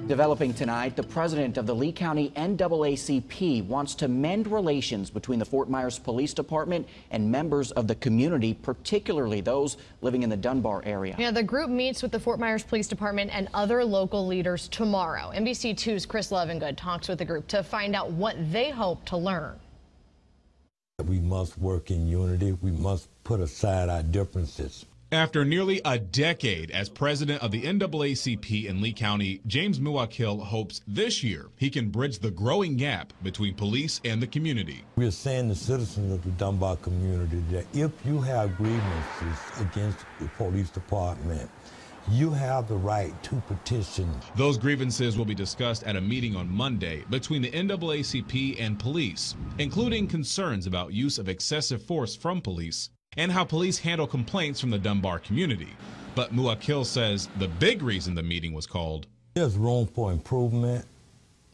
Developing tonight, the president of the Lee County NAACP wants to mend relations between the Fort Myers Police Department and members of the community, particularly those living in the Dunbar area. Yeah, the group meets with the Fort Myers Police Department and other local leaders tomorrow. NBC2's Chris Lovingood talks with the group to find out what they hope to learn. We must work in unity. We must put aside our differences. After nearly a decade as president of the NAACP in Lee County, James Muakil hopes this year he can bridge the growing gap between police and the community. We are saying to citizens of the Dunbar community that if you have grievances against the police department, you have the right to petition. Those grievances will be discussed at a meeting on Monday between the NAACP and police, including concerns about use of excessive force from police and how police handle complaints from the Dunbar community. But Muakil says the big reason the meeting was called: there's room for improvement,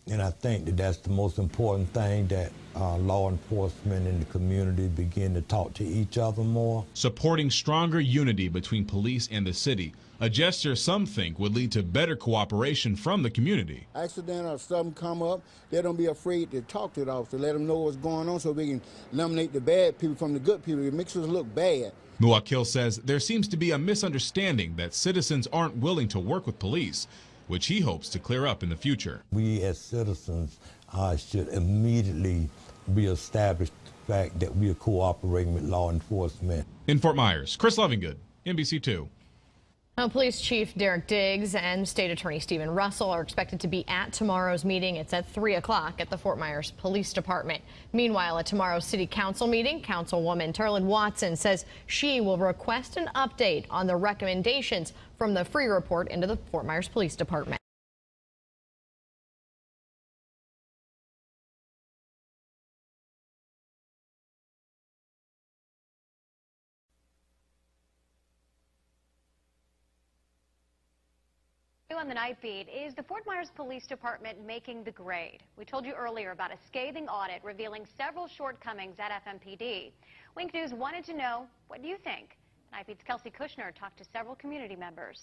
and I think that that's the most important thing, that law enforcement and the community begin to talk to each other more. Supporting stronger unity between police and the city, a gesture some think would lead to better cooperation from the community. Accident or something come up, they don't be afraid to talk to the officer, let them know what's going on so we can eliminate the bad people from the good people. It makes us look bad. Muakil says there seems to be a misunderstanding that citizens aren't willing to work with police, which he hopes to clear up in the future. We as citizens should immediately reestablish the fact that we are cooperating with law enforcement. In Fort Myers, Chris Lovingood, NBC2. Now, Police Chief Derek Diggs and State Attorney Stephen Russell are expected to be at tomorrow's meeting. It's at 3 o'clock at the Fort Myers Police Department. Meanwhile, at tomorrow's City Council meeting, Councilwoman Terlin Watson says she will request an update on the recommendations from the free report into the Fort Myers Police Department. On the Night Beat, is the Fort Myers Police Department making the grade? We told you earlier about a scathing audit revealing several shortcomings at FMPD. Wink News wanted to know, what do you think? Night Beat's Kasey talked to several community members.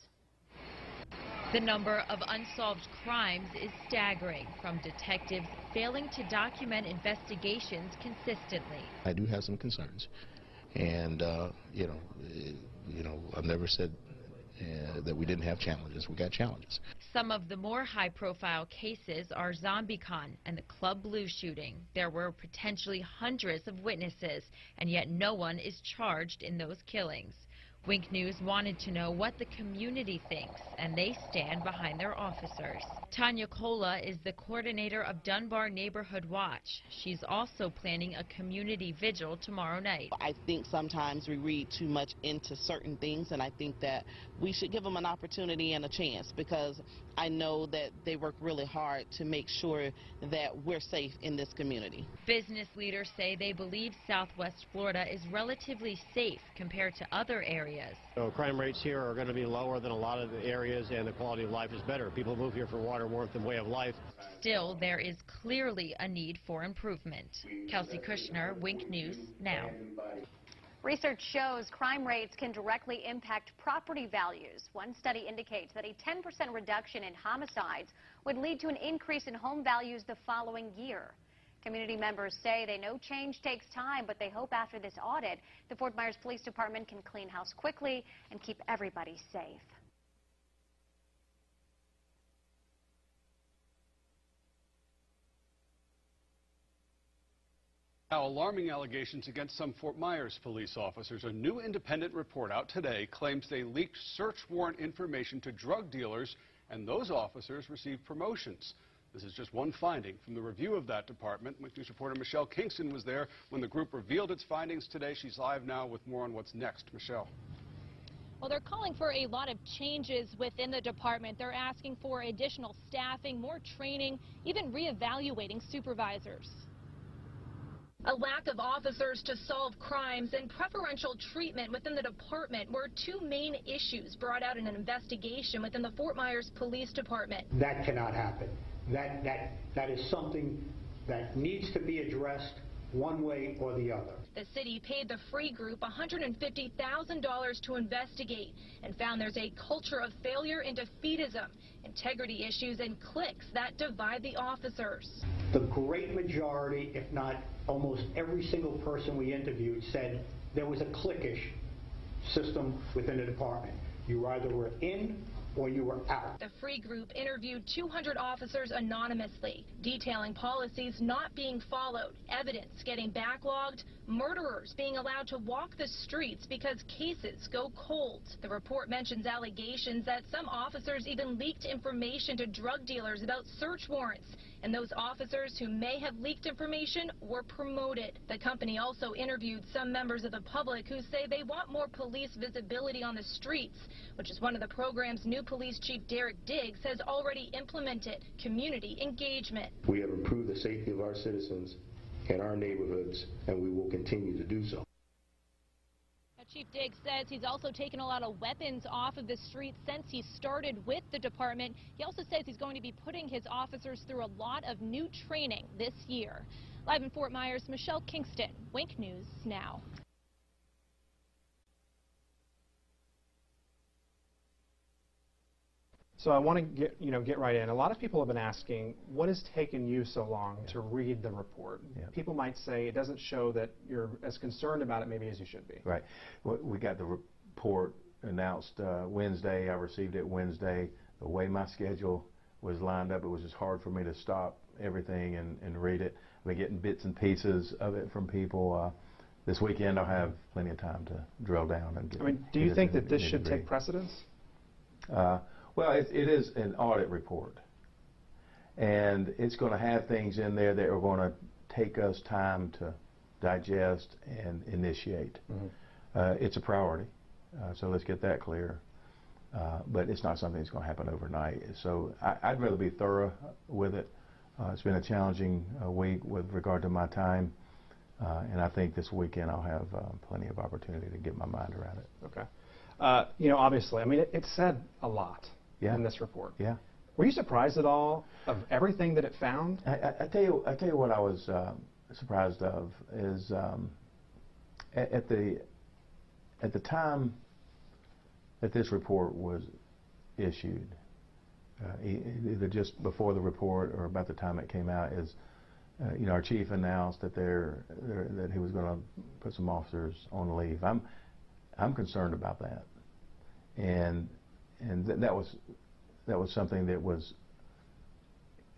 The number of unsolved crimes is staggering, from detectives failing to document investigations consistently. I do have some concerns, and I've never said that we didn't have challenges. We got challenges. Some of the more high-profile cases are ZombieCon and the Club Blue shooting. There were potentially hundreds of witnesses, and yet no one is charged in those killings. Wink News wanted to know what the community thinks, and they stand behind their officers. Tanya Cola is the coordinator of Dunbar Neighborhood Watch. She's also planning a community vigil tomorrow night. I think sometimes we read too much into certain things, and I think that we should give them an opportunity and a chance, because I know that they work really hard to make sure that we're safe in this community. Business leaders say they believe Southwest Florida is relatively safe compared to other areas. So crime rates here are going to be lower than a lot of the areas, and the quality of life is better. People move here for water, warmth, and way of life. Still, there is clearly a need for improvement. Kasey Kushner, Wink News, now. Research shows crime rates can directly impact property values. One study indicates that a 10% reduction in homicides would lead to an increase in home values the following year. Community members say they know change takes time, but they hope after this audit, the Fort Myers Police Department can clean house quickly and keep everybody safe. Now, alarming allegations against some Fort Myers police officers. A new independent report out today claims they leaked search warrant information to drug dealers, and those officers received promotions. This is just one finding from the review of that department. Wink News reporter Michelle Kingston was there when the group revealed its findings today. She's live now with more on what's next. Michelle. Well, they're calling for a lot of changes within the department. They're asking for additional staffing, more training, even reevaluating supervisors. A lack of officers to solve crimes and preferential treatment within the department were two main issues brought out in an investigation within the Fort Myers Police Department. That cannot happen. That is something that needs to be addressed one way or the other. The city paid the free group $150,000 to investigate and found there's a culture of failure and defeatism, integrity issues, and cliques that divide the officers. The great majority, if not almost every single person we interviewed, said there was a cliquish system within the department. You either were in or you were out. The free group interviewed 200 officers anonymously, detailing policies not being followed, evidence getting backlogged, murderers being allowed to walk the streets because cases go cold. The report mentions allegations that some officers even leaked information to drug dealers about search warrants, and those officers who may have leaked information were promoted. The company also interviewed some members of the public who say they want more police visibility on the streets, which is one of the programs new Police Chief Derek Diggs has already implemented, community engagement. We have improved the safety of our citizens in our neighborhoods, and we will continue to do so. Chief Diggs says he's also taken a lot of weapons off of the streets since he started with the department. He also says he's going to be putting his officers through a lot of new training this year. Live in Fort Myers, Michelle Kingston, Wink News Now. So I want to get right in. A lot of people have been asking, what has taken you so long to read the report? People might say it doesn't show that you're as concerned about it maybe as you should be. Right. We got the report announced Wednesday. I received it Wednesday. The way my schedule was lined up, it was just hard for me to stop everything and read it. I've been getting bits and pieces of it from people. This weekend I'll have plenty of time to drill down and get do you think that this should take precedence? Well, it is an audit report, and it's going to have things in there that are going to take us time to digest and initiate. It's a priority, so let's get that clear, but it's not something that's going to happen overnight. So I'd rather be thorough with it. It's been a challenging week with regard to my time, and I think this weekend I'll have plenty of opportunity to get my mind around it. Okay. Obviously, I mean, it said a lot in this report. Yeah. Were you surprised at all of everything that it found? I tell you what I was surprised of is at the time that this report was issued, either just before the report or about the time it came out, is our chief announced that that he was going to put some officers on leave. I'm concerned about that, and that was something that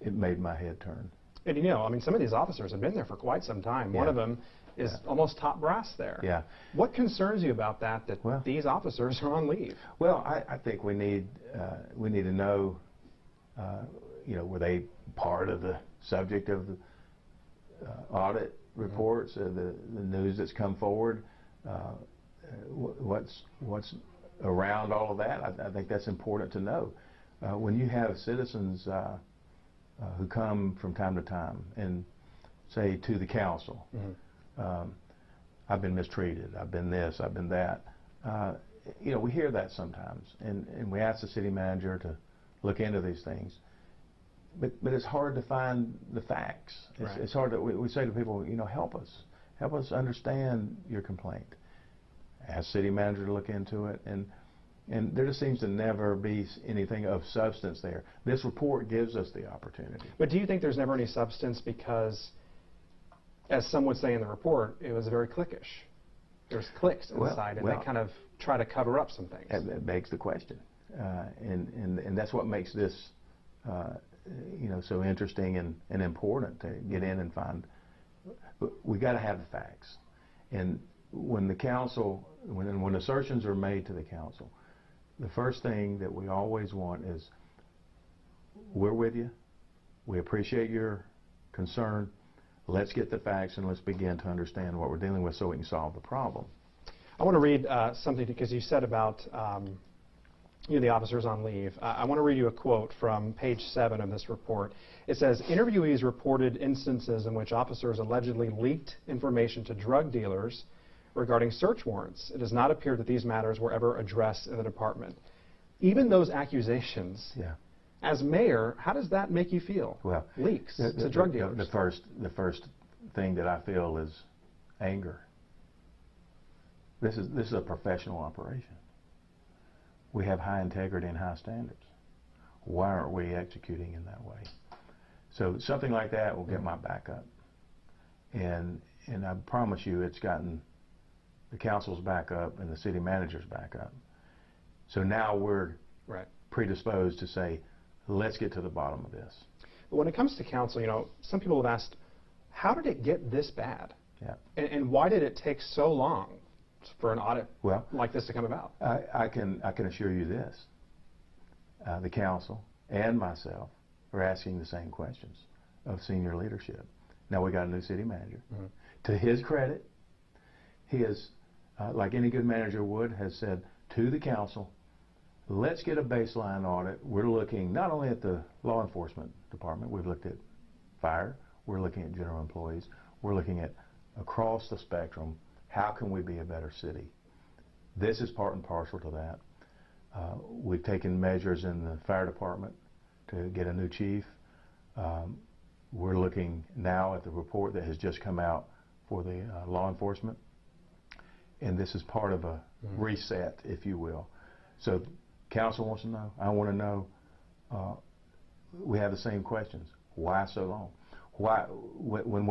it made my head turn. And I mean, some of these officers have been there for quite some time. One of them is almost top brass there. Yeah. What concerns you about that these officers are on leave? Well, I think we need to know, were they part of the subject of the audit reports, the news that's come forward? What's around all of that? I think that's important to know. When you have citizens who come from time to time and say to the council, I've been mistreated, I've been this, I've been that, we hear that sometimes, and we ask the city manager to look into these things, but it's hard to find the facts. It's hard to, we say to people, help us understand your complaint. Ask city manager to look into it, and there just seems to never be anything of substance there. This report gives us the opportunity. But do you think there's never any substance because, as some would say in the report, it was very cliquish? There's cliques inside, and they kind of try to cover up some things. That begs the question, and that's what makes this so interesting and important to get in and find. We got to have the facts, and when the council, when assertions are made to the council, the first thing that we always want is, we're with you, we appreciate your concern, let's get the facts and let's begin to understand what we're dealing with so we can solve the problem. I want to read something, because you said about the officers on leave. I want to read you a quote from page 7 of this report. It says, interviewees reported instances in which officers allegedly leaked information to drug dealers regarding search warrants. It does not appear that these matters were ever addressed in the department. Even those accusations, as mayor, how does that make you feel? Well, leaks to drug dealers. The first thing that I feel is anger. This is a professional operation. We have high integrity and high standards. Why aren't we executing in that way? So something like that will get my back up. And I promise you it's gotten the council's back up and the city manager's back up. So now we're predisposed to say, let's get to the bottom of this. But when it comes to council, you know, some people have asked, how did it get this bad? Yeah. And why did it take so long for an audit like this to come about? I can assure you this. The council and myself are asking the same questions of senior leadership. Now we got a new city manager. To his credit, he has, like any good manager would, has said to the council, let's get a baseline audit. We're looking not only at the law enforcement department, we've looked at fire, we're looking at general employees, we're looking at across the spectrum, how can we be a better city? This is part and parcel to that. We've taken measures in the fire department to get a new chief. We're looking now at the report that has just come out for the law enforcement. And this is part of a reset, if you will. So council wants to know, I want to know, we have the same questions. Why so long? Why, when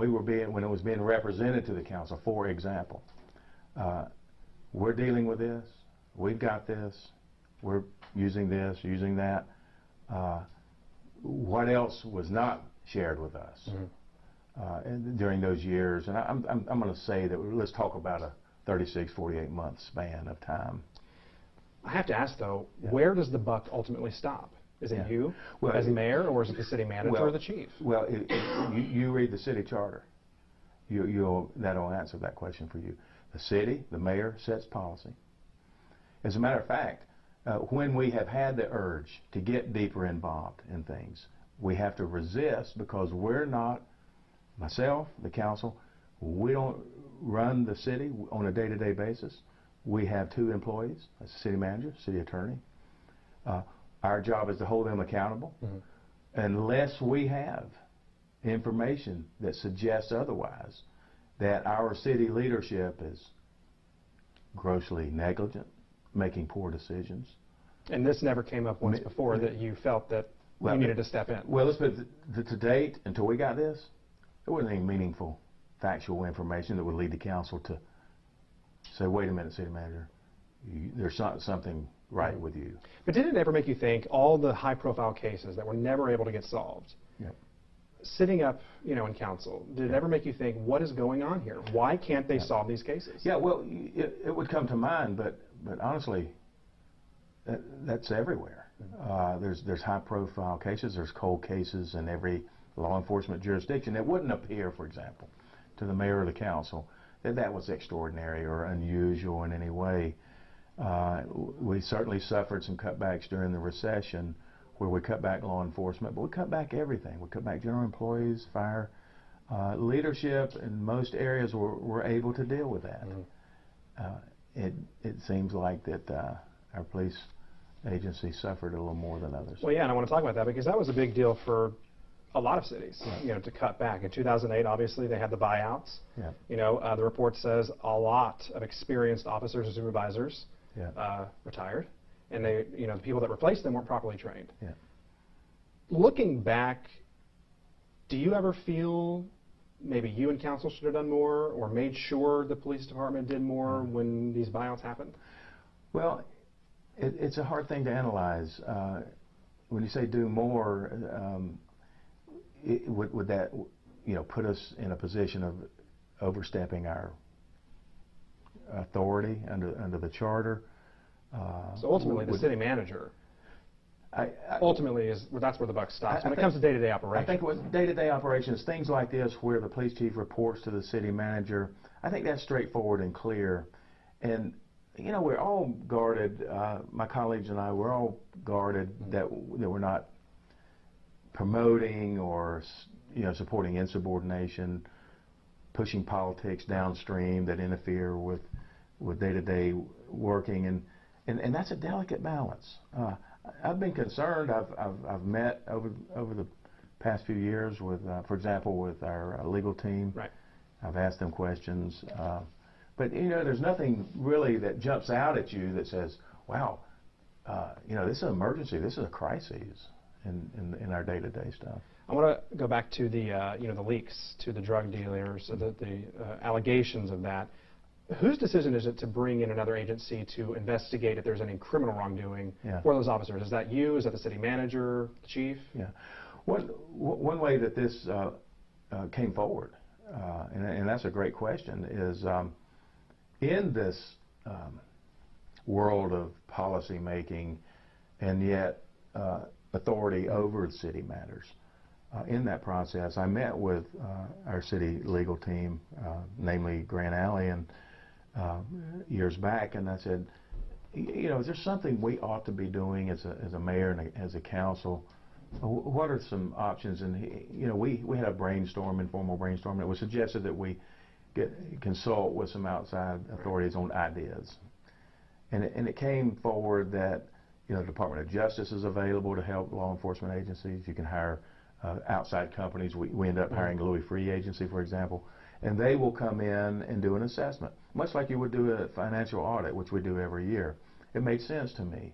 it was being represented to the council, for example, we're dealing with this, we've got this, we're using this, using that. What else was not shared with us during those years? And I'm going to say that let's talk about a 36, 48 month span of time. I have to ask though, where does the buck ultimately stop? Is it you as mayor, or is it the city manager or the chief? Well, you read the city charter. That'll answer that question for you. The city, the mayor, sets policy. As a matter of fact, when we have had the urge to get deeper involved in things, we have to resist because we're not, myself, the council, we don't run the city on a day-to-day basis. We have two employees, a city manager, city attorney. Our job is to hold them accountable unless we have information that suggests otherwise, that our city leadership is grossly negligent, making poor decisions. And this never came up once before that you felt that you needed to step in? Well, let's put it to date, until we got this, there wasn't any meaningful factual information that would lead the council to say, wait a minute, city manager, there's something right with you. But did it ever make you think all the high-profile cases that were never able to get solved, sitting up, you know, in council, did it ever make you think, what is going on here? Why can't they solve these cases? Yeah, well, it would come to mind, but honestly, that's everywhere. There's high-profile cases. There's cold cases in every law enforcement jurisdiction. It wouldn't appear, for example, to the mayor or the council that was extraordinary or unusual in any way. We certainly suffered some cutbacks during the recession where we cut back law enforcement, but we cut back everything. We cut back general employees, fire, leadership in most areas were able to deal with that. It seems like that our police agency suffered a little more than others. Well, yeah, and I want to talk about that because that was a big deal for a lot of cities, you know, to cut back. In 2008, obviously, they had the buyouts. You know, the report says a lot of experienced officers and supervisors retired, and they, you know, the people that replaced them weren't properly trained. Looking back, do you ever feel maybe you and council should have done more or made sure the police department did more when these buyouts happened? Well, it's a hard thing to analyze. When you say do more, would that, you know, put us in a position of overstepping our authority under the charter? So ultimately, the city manager ultimately that's where the buck stops when it comes to day-to-day operations. I think with day-to-day operations, things like this where the police chief reports to the city manager, I think that's straightforward and clear. And you know, we're all guarded. My colleagues and I, we're all guarded that we're not promoting or, you know, supporting insubordination, pushing politics downstream that interfere with day-to-day working, and that's a delicate balance. I've been concerned. I've met over the past few years with, for example, with our legal team, I've asked them questions. But, you know, there's nothing really that jumps out at you that says, wow, you know, this is an emergency, this is a crisis in our day-to-day stuff. I want to go back to the, you know, the leaks to the drug dealers, the allegations of that. Whose decision is it to bring in another agency to investigate if there's any criminal wrongdoing for those officers? Is that you? Is that the city manager, the chief? Yeah. One way that this came forward, and that's a great question, is in this world of policy making and yet authority over city matters. In that process, I met with our city legal team, namely Grant Alley, and years back, and I said, you know, is there something we ought to be doing as a mayor and as a council? What are some options? And you know, we had a brainstorm, informal brainstorm. It was suggested that we consult with some outside authorities on ideas, and it came forward that, you know, the Department of Justice is available to help law enforcement agencies. You can hire outside companies. We end up hiring a Louis Free agency, for example, and they will come in and do an assessment, much like you would do a financial audit, which we do every year. It made sense to me.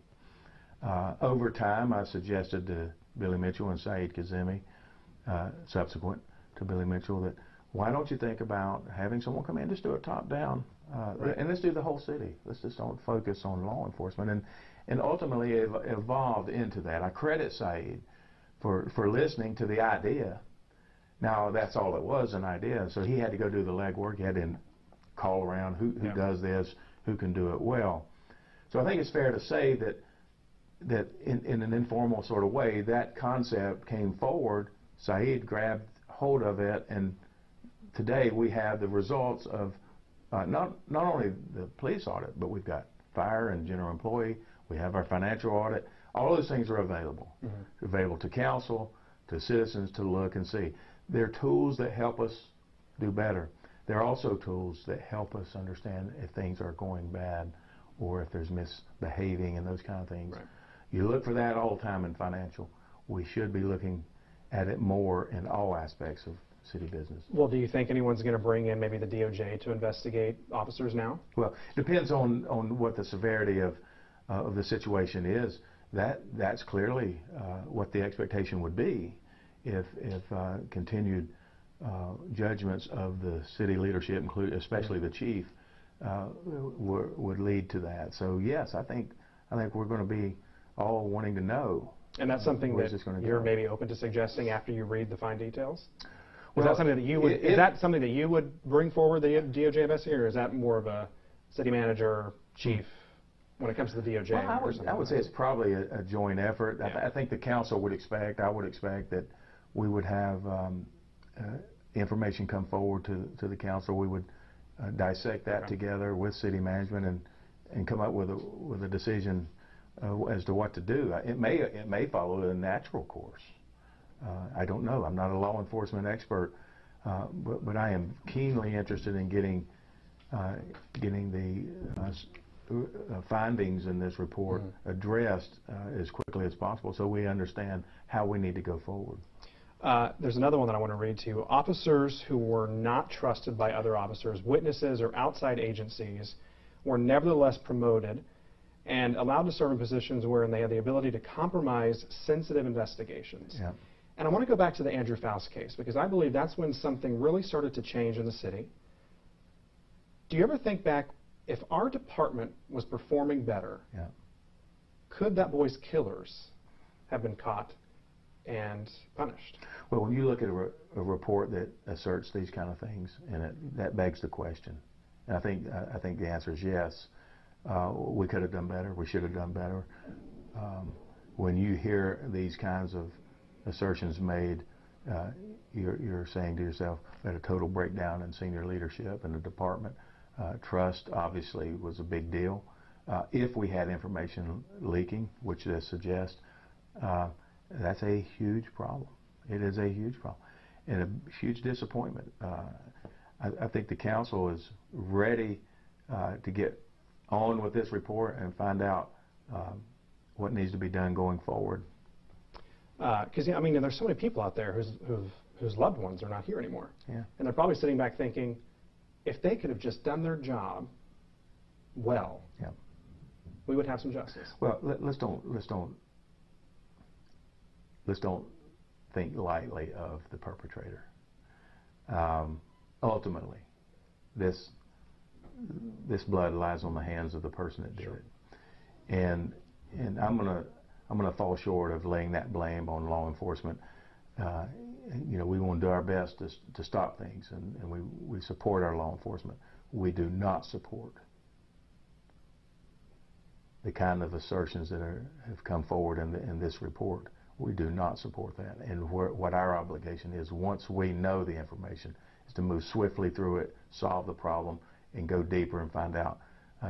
Over time, I suggested to Billy Mitchell and Saeed Kazemi, subsequent to Billy Mitchell, that why don't you think about having someone come in, just do a top-down, and let's do the whole city. Let's just don't focus on law enforcement. And ultimately it evolved into that. I credit Saeed for listening to the idea. Now, that's all it was, an idea. So he had to go do the legwork. He had to call around who does this, who can do it well. So I think it's fair to say that in an informal sort of way, that concept came forward. Saeed grabbed hold of it, and today we have the results of not only the police audit, but we've got fire and general employee. We have our financial audit. All those things are available. Available to council, to citizens to look and see. They're tools that help us do better. They're also tools that help us understand if things are going bad or if there's misbehaving and those kind of things. Right. You look for that all the time in financial. We should be looking at it more in all aspects of city business. Well, do you think anyone's going to bring in maybe the DOJ to investigate officers now? Well, it depends on what the severity of the situation is. That's clearly what the expectation would be if continued judgments of the city leadership, especially the chief, would lead to that. So yes, I think we're going to be all wanting to know. And that's something that you're maybe open to suggesting after you read the fine details? Well, is that something that you would? Is that something that you would bring forward, the DOJ investigator, or is that more of a city manager, chief, when it comes to the DOJ? Well, I would say it's probably a joint effort. Yeah. I think the council would expect. I would expect that we would have information come forward to the council. We would dissect that together with city management and come up with a decision as to what to do. It may follow a natural course. I don't know. I'm not a law enforcement expert, but I am keenly interested in getting the findings in this report addressed as quickly as possible so we understand how we need to go forward. There's another one that I want to read to you. Officers who were not trusted by other officers, witnesses, or outside agencies were nevertheless promoted and allowed to serve in positions wherein they had the ability to compromise sensitive investigations. Yeah. And I want to go back to the Andrew Faust case because I believe that's when something really started to change in the city. Do you ever think back, if our department was performing better, could that boy's killers have been caught and punished? Well, when you look at a report that asserts these kind of things, and that begs the question. And I think the answer is yes. We could have done better. We should have done better. When you hear these kinds of assertions made, you're saying to yourself that a total breakdown in senior leadership in the department. Trust obviously was a big deal. If we had information leaking, which this suggests, that's a huge problem. It is a huge problem and a huge disappointment. I think the council is ready to get on with this report and find out what needs to be done going forward. Because I mean, there's so many people out there whose loved ones are not here anymore. Yeah. And they're probably sitting back thinking, if they could have just done their job well, yeah, we would have some justice. Well, let's don't think lightly of the perpetrator. Ultimately, this blood lies on the hands of the person that did it, and I'm gonna fall short of laying that blame on law enforcement. We want to do our best to stop things, and we support our law enforcement. We do not support the kind of assertions that have come forward in this report. We do not support that. And what our obligation is, once we know the information, is to move swiftly through it, solve the problem, and go deeper and find out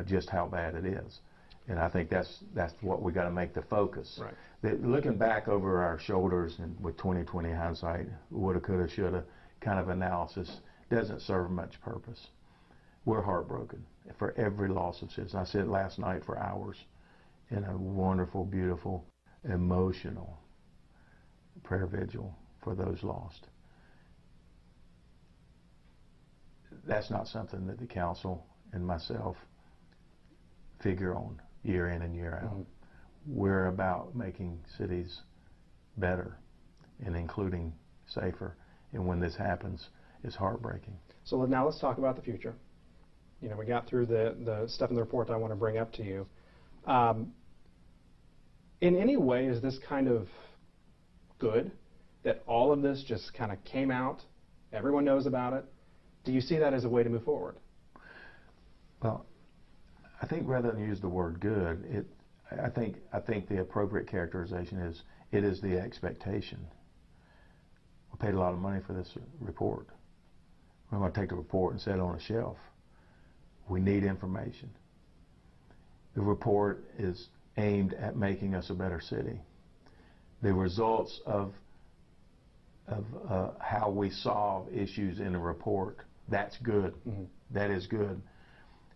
just how bad it is. And I think that's what we got to make the focus. Right. Looking back over our shoulders and with 20/20 hindsight, woulda, coulda, shoulda kind of analysis doesn't serve much purpose. We're heartbroken for every loss of citizens. I said last night for hours in a wonderful, beautiful, emotional prayer vigil for those lost. That's not something that the council and myself figure on year in and year out. Mm-hmm. We're about making cities better and including safer. And when this happens, it's heartbreaking. So now let's talk about the future. We got through the stuff in the report that I want to bring up to you. In any way, is this kind of good that all of this just kind of came out, everyone knows about it? Do you see that as a way to move forward? Well, I think rather than use the word good, I think the appropriate characterization is it is the expectation. We paid a lot of money for this report. We're going to take the report and set it on a shelf. We need information. The report is aimed at making us a better city. The results of how we solve issues in a report, that's good. Mm-hmm. That is good.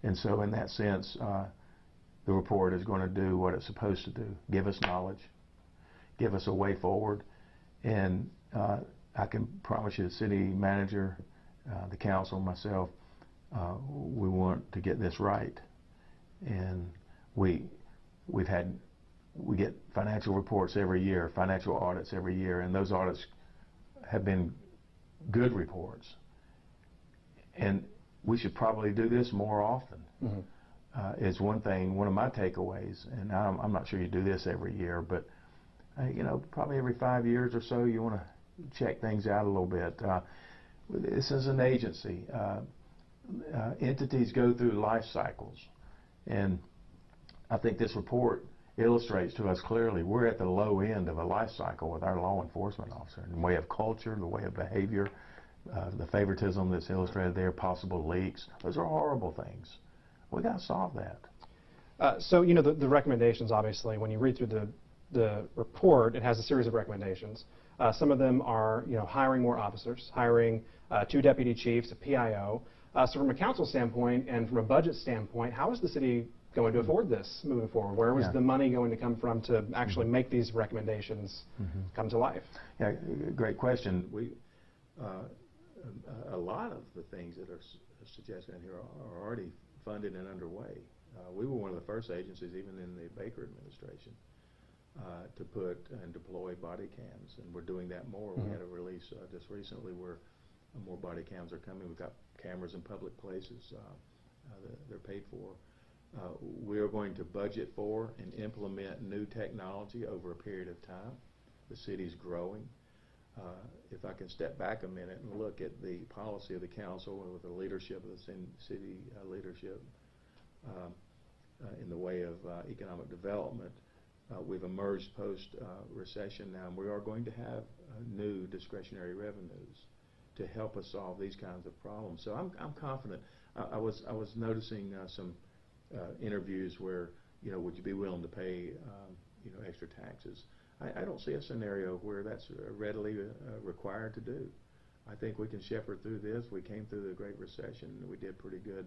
And so in that sense, the report is going to do what it's supposed to do, give us knowledge, give us a way forward. And I can promise you the city manager, the council, myself, we want to get this right. And we get financial reports every year, financial audits every year, and those audits have been good reports. And we should probably do this more often. Mm-hmm. Is one thing, one of my takeaways, and I'm not sure you do this every year, but probably every 5 years or so you want to check things out a little bit. This is an agency. Entities go through life cycles, and I think this report illustrates to us clearly we're at the low end of a life cycle with our law enforcement officer in the way of culture, the way of behavior, the favoritism that's illustrated there, possible leaks. Those are horrible things. We got to solve that. So the recommendations, obviously, when you read through the report, it has a series of recommendations. Some of them are hiring more officers, hiring 2 deputy chiefs, a PIO. So from a council standpoint and from a budget standpoint, how is the city going to afford this moving forward? Where was the money going to come from to actually make these recommendations come to life? Yeah, great question. A lot of the things that are suggested in here are already funded and underway. We were one of the first agencies, even in the Baker administration, to put and deploy body cams, and we're doing that more. We had a release just recently where more body cams are coming. We've got cameras in public places. They're paid for. We are going to budget for and implement new technology over a period of time. The city's growing. If I can step back a minute and look at the policy of the council and with the leadership of the city leadership in the way of economic development, we've emerged post-recession now, and we are going to have new discretionary revenues to help us solve these kinds of problems. So I'm confident. I was noticing some interviews where, would you be willing to pay, extra taxes? I don't see a scenario where that's readily required to do. I think we can shepherd through this. We came through the Great Recession, and we did pretty good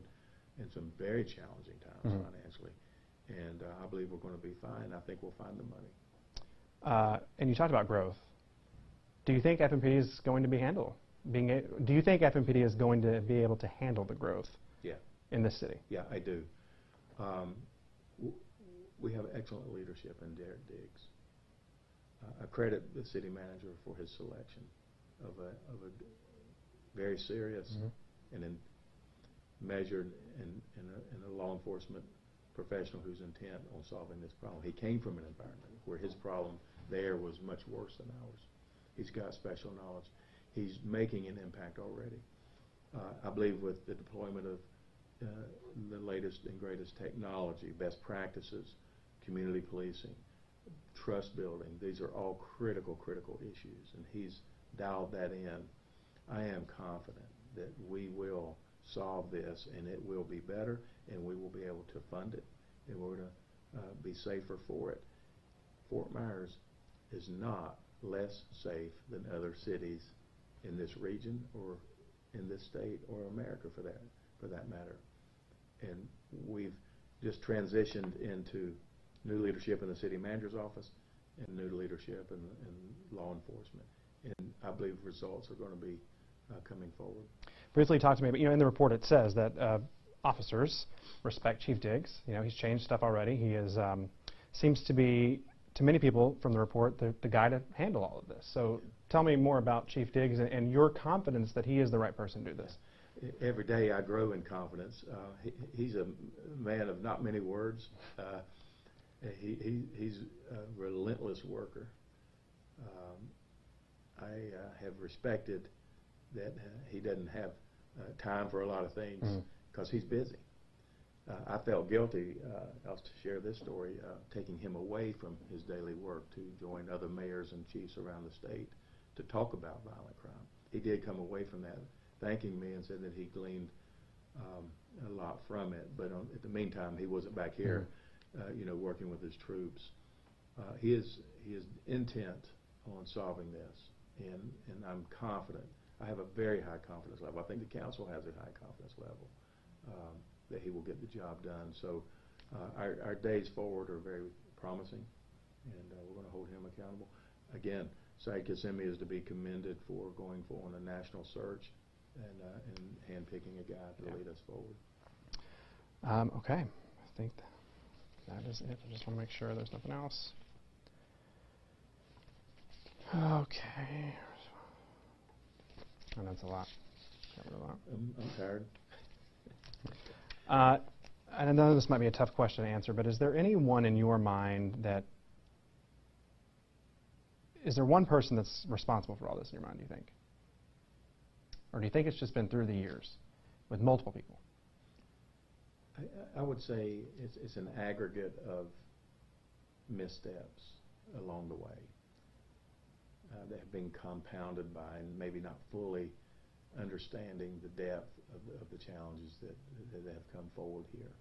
in some very challenging times financially. And I believe we're going to be fine. I think we'll find the money. And you talked about growth. Do you think FMPD is going to be do you think FMPD is going to be able to handle the growth in this city? Yeah, I do. We have excellent leadership in Derek Diggs. I credit the city manager for his selection of a very serious and measured and a law enforcement professional who's intent on solving this problem. He came from an environment where his problem there was much worse than ours. He's got special knowledge. He's making an impact already. I believe with the deployment of the latest and greatest technology, best practices, community policing, trust building, these are all critical issues, and he's dialed that in. I am confident that we will solve this, and it will be better, and we will be able to fund it, and we're going to be safer for it. Fort Myers is not less safe than other cities in this region or in this state or America for that matter. And we've just transitioned into new leadership in the city manager's office and new leadership in law enforcement. And I believe results are going to be coming forward. Briefly talk to me, but in the report it says that officers respect Chief Diggs. He's changed stuff already. He is seems to be, to many people from the report, the guy to handle all of this. So tell me more about Chief Diggs and your confidence that he is the right person to do this. Every day I grow in confidence. He's a man of not many words. He's a relentless worker. I have respected that he doesn't have time for a lot of things because he's busy. I felt guilty, I'll share this story, taking him away from his daily work to join other mayors and chiefs around the state to talk about violent crime. He did come away from that thanking me and said that he gleaned a lot from it, but at the meantime he wasn't back here working with his troops. He is intent on solving this, and I'm confident. I have a very high confidence level. I think the council has a high confidence level that he will get the job done. So our days forward are very promising, and we're going to hold him accountable. Again, Syed Kissimmee is to be commended for going on a national search and handpicking a guy to lead us forward. Okay, I think that is it. I just want to make sure there's nothing else. Okay. And that's a lot. I'm tired. And I know this might be a tough question to answer, but is there anyone in your mind is there one person that's responsible for all this in your mind, do you think? Or do you think it's just been through the years with multiple people? I would say it's an aggregate of missteps along the way that have been compounded by maybe not fully understanding the depth of the challenges that have come forward here.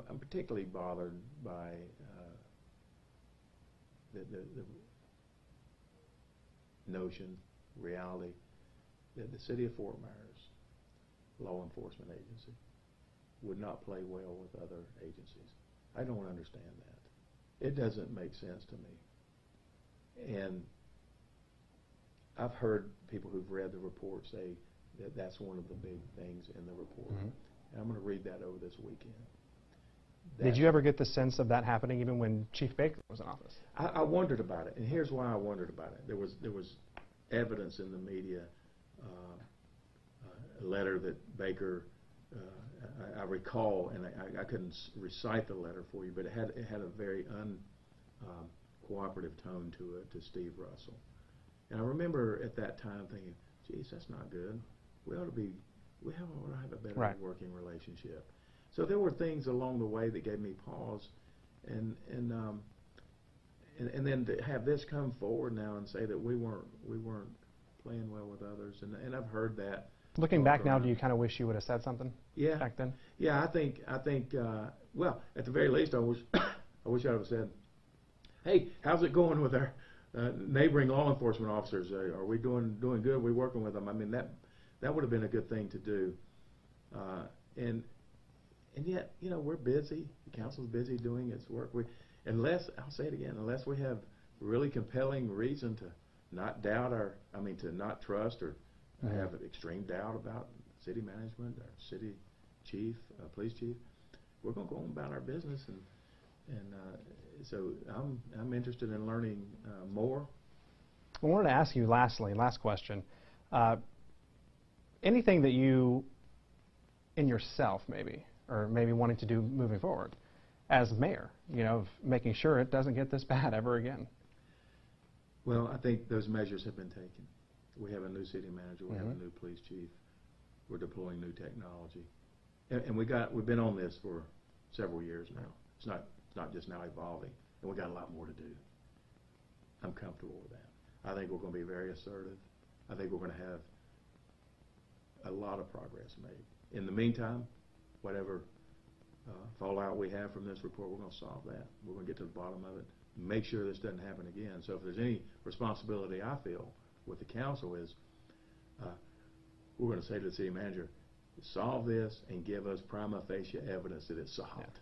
I'm particularly bothered by the notion, reality, that the city of Fort Myers law enforcement agency would not play well with other agencies. I don't understand that. It doesn't make sense to me. And I've heard people who've read the report say that that's one of the big things in the report. And I'm going to read that over this weekend. Did you ever get the sense of that happening even when Chief Baker was in office? I wondered about it, and here's why I wondered about it. There was evidence in the media, a letter that Baker, I recall, and I couldn't recite the letter for you, but it had a very uncooperative tone to it, to Steve Russell. And I remember at that time thinking, geez, that's not good. We ought to have a better working relationship. So there were things along the way that gave me pause, and then to have this come forward now and say that we weren't playing well with others, and I've heard that. Looking back now, do you kind of wish you would have said something? Back then. Yeah, I think. Well, at the very least, I wish I would have said, hey, how's it going with our neighboring law enforcement officers? Are we doing good? Are we working with them? I mean, that would have been a good thing to do. And yet, we're busy. The council's busy doing its work. Unless, I'll say it again, unless we have really compelling reason not doubt to not trust or have an extreme doubt about city management, our city chief, police chief. We're going to go on about our business, and so I'm interested in learning more. I wanted to ask you last question, anything that you, in yourself maybe, or maybe wanting to do moving forward as mayor, of making sure it doesn't get this bad ever again? Well, I think those measures have been taken. We have a new city manager, we have a new police chief, we're deploying new technology, and we've been on this for several years now. It's not just now evolving, and we got a lot more to do. I'm comfortable with that. I think we're going to be very assertive. I think we're going to have a lot of progress made. In the meantime, whatever fallout we have from this report, we're going to solve that. We're going to get to the bottom of it, make sure this doesn't happen again. So if there's any responsibility I feel with the council is, we're going to say to the city manager, solve this and give us prima facie evidence that it's solved.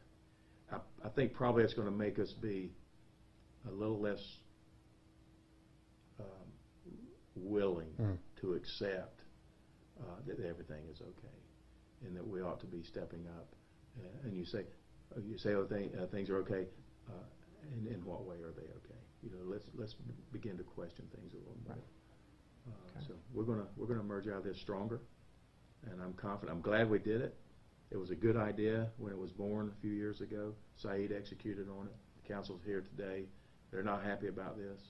Yeah. I think probably it's going to make us be a little less willing to accept that everything is okay, and that we ought to be stepping up. And you say things are okay. In what way are they okay? Let's begin to question things a little more. Okay. So we're gonna emerge out of this stronger, and I'm confident. I'm glad we did it. It was a good idea when it was born a few years ago. Saeed executed on it. The council's here today. They're not happy about this.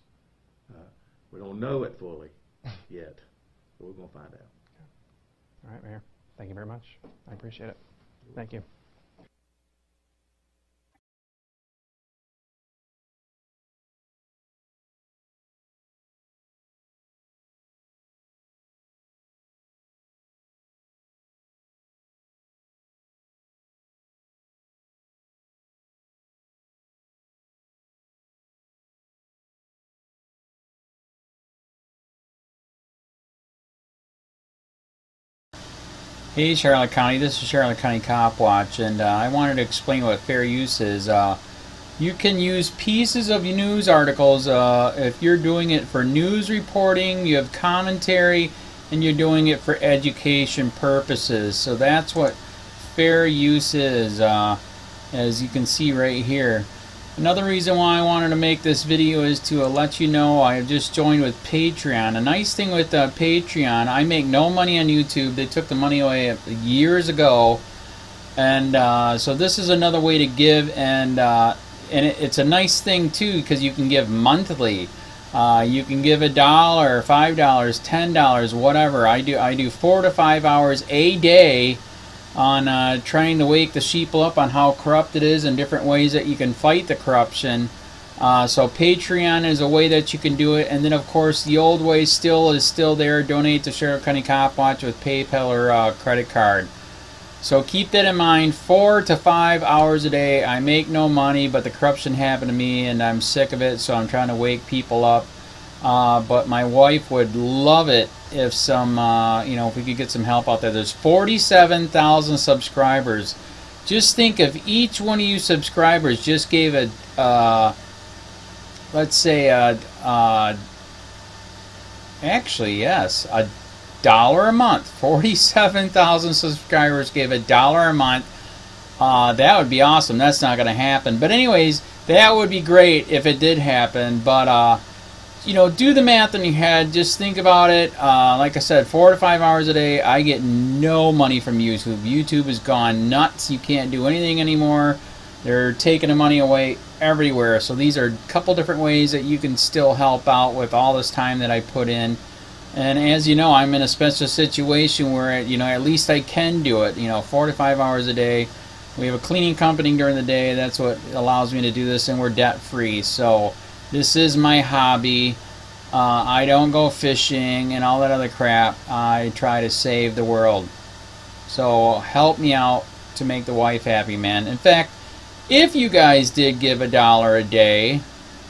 We don't know it fully yet, but we're going to find out. All right, Mayor. Thank you very much. I appreciate it. Thank you. Hey Charlotte County, this is Charlotte County COPWATCH, and I wanted to explain what fair use is. You can use pieces of news articles if you're doing it for news reporting, you have commentary, and you're doing it for education purposes. So that's what fair use is, as you can see right here. Another reason why I wanted to make this video is to let you know I have just joined with Patreon. A nice thing with Patreon, I make no money on YouTube. They took the money away years ago, and so this is another way to give, and it's a nice thing too because you can give monthly. You can give $1, $5, $10, whatever. I do 4 to 5 hours a day on trying to wake the sheep up on how corrupt it is and different ways that you can fight the corruption. So Patreon is a way that you can do it, and then of course the old way is still there. Donate to Charlotte County COPWATCH with PayPal or credit card. So keep that in mind. 4 to 5 hours a day. I make no money, but the corruption happened to me and I'm sick of it, so I'm trying to wake people up. But my wife would love it if if we could get some help out there. There's 47,000 subscribers. Just think if each one of you subscribers just gave let's say actually yes, $1 a month. 47,000 subscribers gave $1 a month. That would be awesome. That's not going to happen. But anyways, that would be great if it did happen. But do the math in your head. Just think about it. Like I said, 4 to 5 hours a day. I get no money from YouTube. YouTube has gone nuts. You can't do anything anymore. They're taking the money away everywhere. So these are a couple different ways that you can still help out with all this time that I put in. And as you know, I'm in a special situation where at least I can do it. 4 to 5 hours a day. We have a cleaning company during the day. That's what allows me to do this, and we're debt free. So this is my hobby. I don't go fishing and all that other crap. I try to save the world. So help me out to make the wife happy, man. In fact, if you guys did give $1 a day,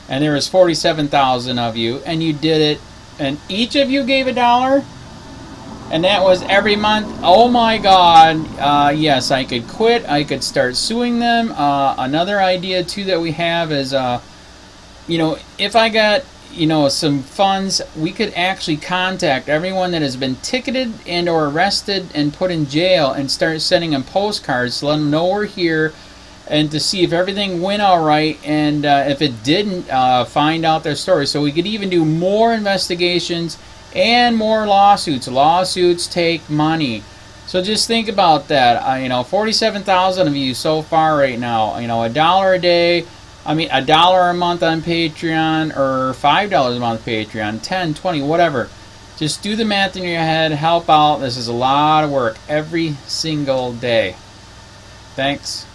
and there was 47,000 of you, and you did it, and each of you gave $1, and that was every month, oh my God, yes, I could quit. I could start suing them. Another idea too that we have is if I got you know, some funds, we could actually contact everyone that has been ticketed and or arrested and put in jail and start sending them postcards to let them know we're here and to see if everything went all right, and if it didn't, find out their story. So we could even do more investigations and more lawsuits. Lawsuits take money. So just think about that. You know, 47,000 of you so far right now. You know, $1 a day. I mean, $1 a month on Patreon, or $5 a month Patreon, 10, 20, whatever. Just do the math in your head. Help out. This is a lot of work every single day. Thanks.